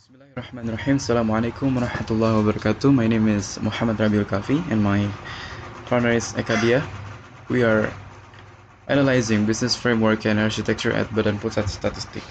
Bismillahirrahmanirrahim. Assalamualaikum warahmatullahi wabarakatuh. My name is Muhammad Rabiul Khaffi and my partner is Eka Diah. We are analyzing business framework and architecture at Badan Pusat Statistik.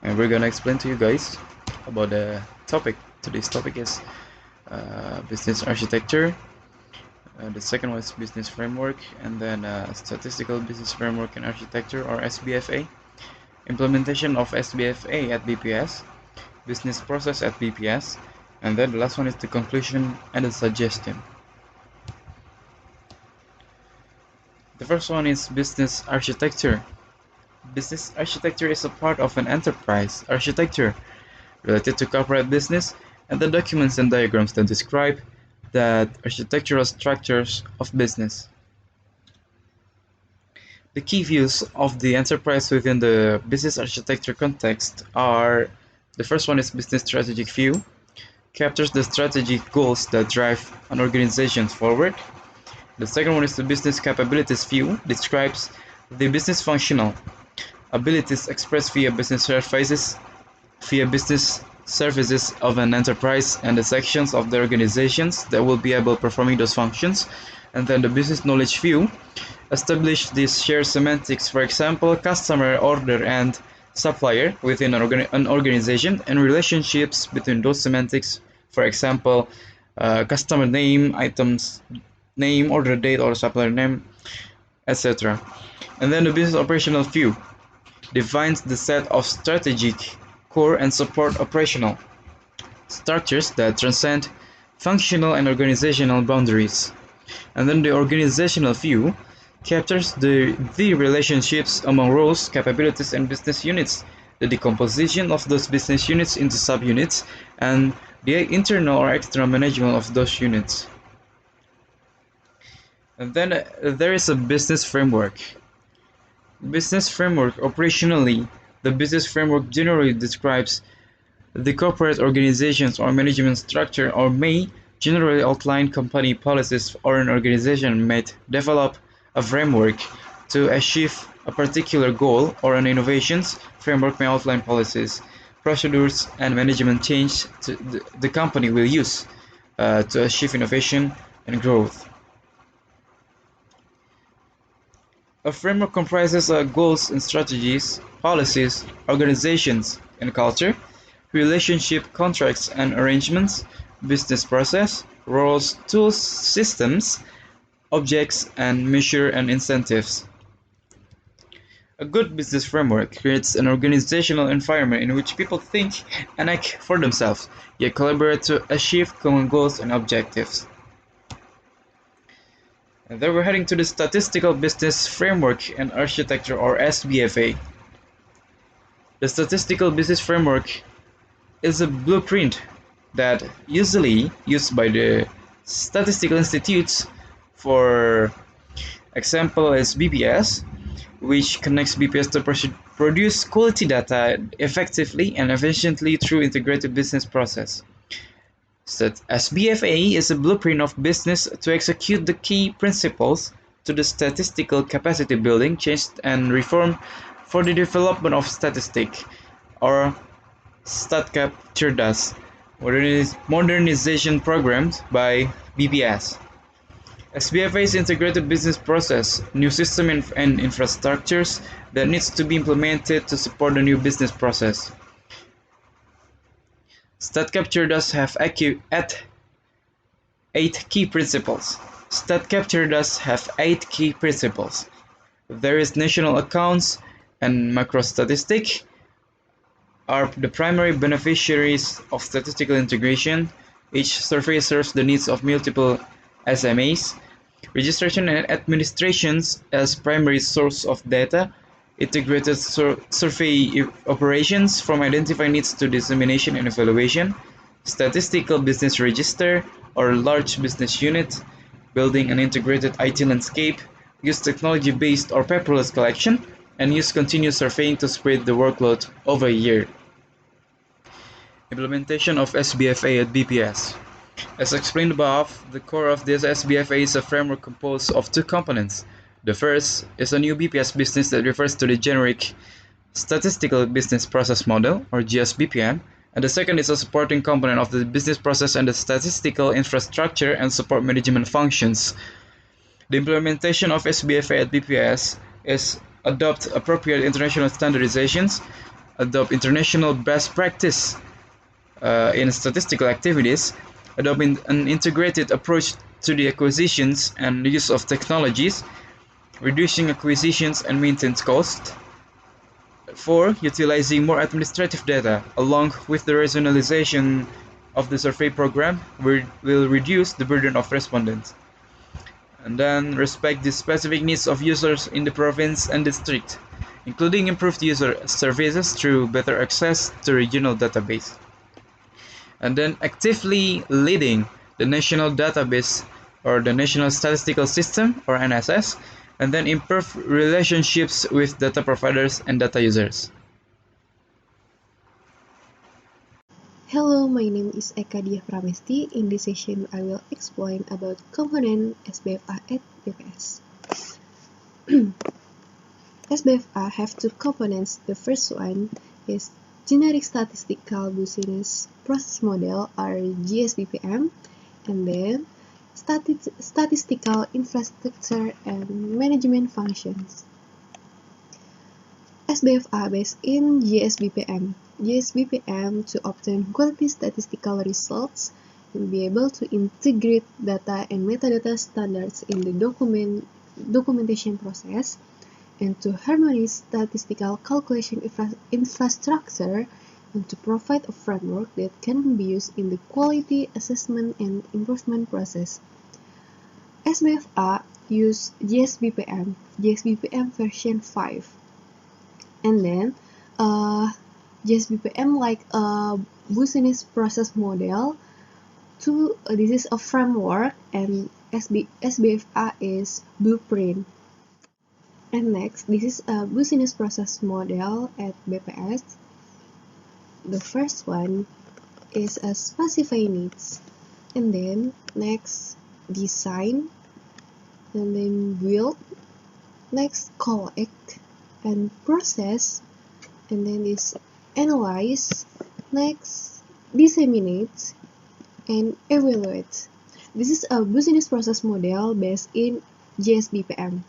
And we're gonna explain to you guys about the topic. Today's topic is business architecture. The second one is business framework, and then statistical business framework and architecture, or SBFA. Implementation of SBFA at BPS. Business process at BPS, and then the last one is the conclusion and the suggestion. The first one is business architecture. Business architecture is a part of an enterprise architecture related to corporate business, and the documents and diagrams that describe the architectural structures of business. The key views of the enterprise within the business architecture context are: the first one is business strategic view, captures the strategic goals that drive an organization forward. The second one is the business capabilities view, describes the business functional abilities expressed via business services of an enterprise and the sections of the organizations that will be able performing those functions. And then the business knowledge view, establish these shared semantics, for example, customer, order, and supplier within an organization, and relationships between those semantics, for example, customer name, items name, order date, or supplier name, etc. And then the business operational view defines the set of strategic, core, and support operational structures that transcend functional and organizational boundaries. And then the organizational view captures the relationships among roles, capabilities, and business units, the decomposition of those business units into subunits, and the internal or external management of those units. And then there is a business framework. Business framework, operationally, the business framework generally describes the corporate organizations or management structure, or may generally outline company policies, or an organization may develop a framework to achieve a particular goal, or an innovations framework may outline policies, procedures, and management change the company will use to achieve innovation and growth. A framework comprises goals and strategies, policies, organizations and culture, relationship, contracts and arrangements, business process, roles, tools, systems, objects, and measure and incentives. A good business framework creates an organizational environment in which people think and act for themselves, yet collaborate to achieve common goals and objectives. And then we're heading to the statistical business framework and architecture, or SBFA. The statistical business framework is a blueprint that usually used by the statistical institutes. For example, is BPS, which connects BPS to produce quality data effectively and efficiently through integrated business process. So SBFA is a blueprint of business to execute the key principles to the statistical capacity building, change, and reform for the development of statistic, or StatCap Cerdas modernization programs by BPS. SBFA is integrated business process, new system and infrastructures that needs to be implemented to support the new business process. StatCap Cerdas have 8 key principles. StatCap Cerdas have 8 key principles. There is national accounts and macro statistic are the primary beneficiaries of statistical integration. Each survey serves the needs of multiple SMEs. Registration and administrations as primary source of data. Integrated survey operations from identifying needs to dissemination and evaluation. Statistical business register or large business unit. Building an integrated IT landscape. Use technology-based or paperless collection. And use continuous surveying to spread the workload over a year. Implementation of SBFA at BPS. As explained above, the core of this SBFA is a framework composed of 2 components. The first is a new BPS business that refers to the generic Statistical Business Process Model, or GSBPM, And the second is a supporting component of the business process and the statistical infrastructure and support management functions. The implementation of SBFA at BPS is adopt appropriate international standardizations, adopt international best practice in statistical activities, adopting an integrated approach to the acquisitions and use of technologies, reducing acquisitions and maintenance costs. 4. Utilizing more administrative data, along with the rationalization of the survey program, will reduce the burden of respondents. And then respect the specific needs of users in the province and district, including improved user services through better access to regional database. And then actively leading the national database or the National Statistical System or NSS, and then improve relationships with data providers and data users. Hello, my name is Eka Diah Pramesti. In this session, I will explain about component SBFA at BPS. SBFA have two components. The first one is Generic Statistical Business Process Model or GSBPM, and then Statistical Infrastructure and Management Functions. SBFA based in GSBPM. GSBPM to obtain quality statistical results and be able to integrate data and metadata standards in the documentation process, and to harmonize statistical calculation infrastructure, and to provide a framework that can be used in the quality assessment and improvement process. SBFA use GSBPM version 5. And then GSBPM like a business process model. This is a framework, and SBFA is blueprint. And next, this is a business process model at BPS. The first one is a specify needs, and then next design, and then build, next collect and process, and then is analyze, next disseminate and evaluate. This is a business process model based in GSBPM.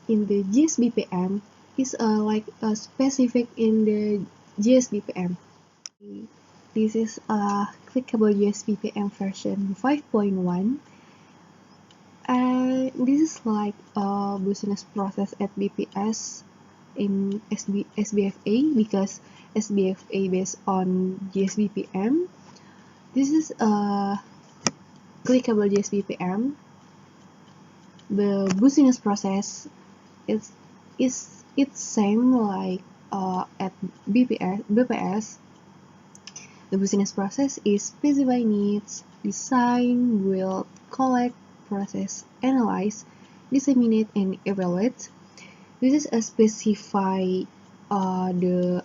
In the GSBPM is like a specific in the GSBPM. This is a clickable GSBPM version 5.1. This is like a business process at BPS in SBFA, because SBFA based on GSBPM. This is a clickable GSBPM. The business process is it's same like at BPS. The business process is specify needs, design, build, collect, process, analyze, disseminate, and evaluate. This is a specify the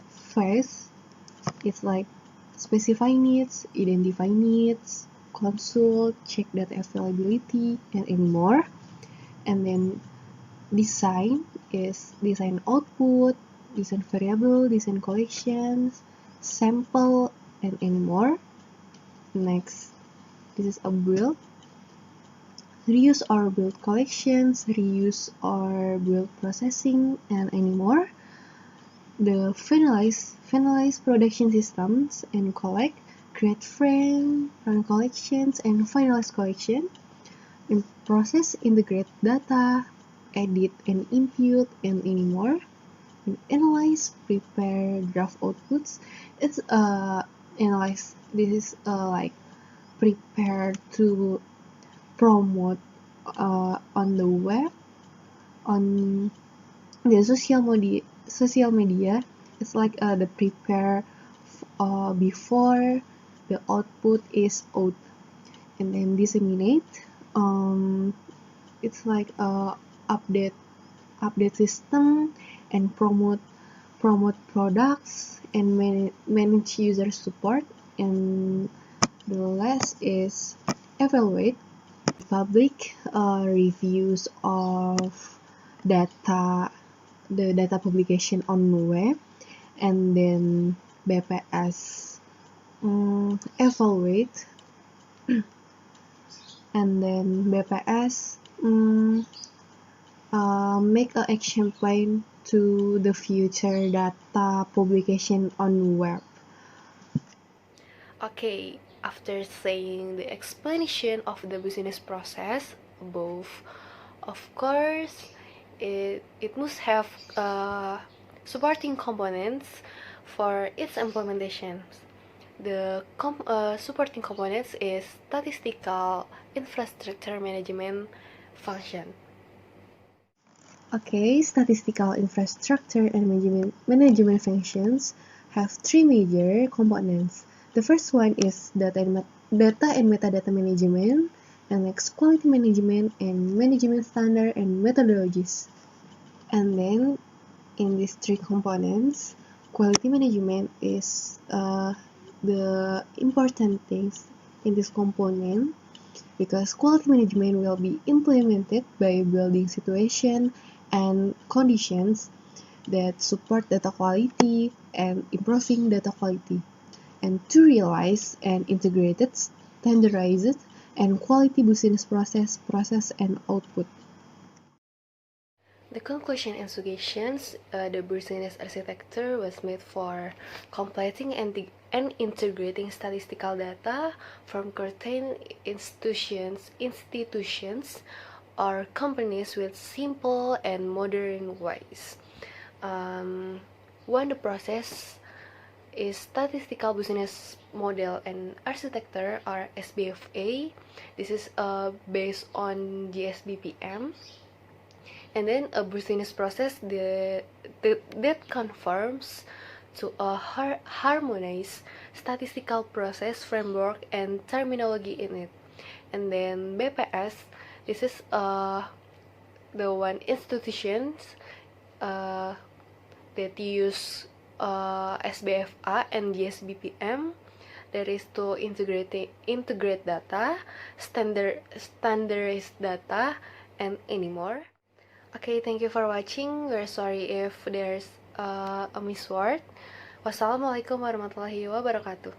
phase. It's like specify needs, identify needs, consult, check data availability, and any more. And then design is design output, design variable, design collections, sample, and any more. Next, this is a build. Reuse or build collections, reuse or build processing, and any more. The finalize production systems and collect, create frame, run collections, and finalize collection. And process, integrate data, edit and input, and any more. And analyze, prepare draft outputs. It's analyze. This is like prepare to promote on the web, on the social media. It's like the prepare before the output is out, and then disseminate. It's like update system and promote products and manage user support. And the last is evaluate, public reviews of the data publication on the web, and then BPS evaluate, and then BPS make an action plan to the future data publication on web. Okay, after saying the explanation of the business process above, of course, it must have supporting components for its implementation. The supporting components is statistical infrastructure management function. Okay, statistical infrastructure and management functions have three major components. The first one is data and metadata management, and next quality management and management standard and methodologies. And then in these three components, quality management is the important things in this component, because quality management will be implemented by building situation and conditions that support data quality and improving data quality, and to realize an integrated, standardized, and quality business process and output. The conclusion and suggestions, the business architecture was made for completing and integrating statistical data from certain institutions or companies with simple and modern ways. One, the process is statistical business model and architecture, or SBFA. This is based on GSBPM. And then a business process that conforms to a harmonized statistical process framework and terminology in it. And then BPS, this is the one institutions that use SBFA and GSBPM, that is to integrate data, standardized data, and anymore. Okay, thank you for watching. We're sorry if there's a misword. Wassalamualaikum warahmatullahi wabarakatuh.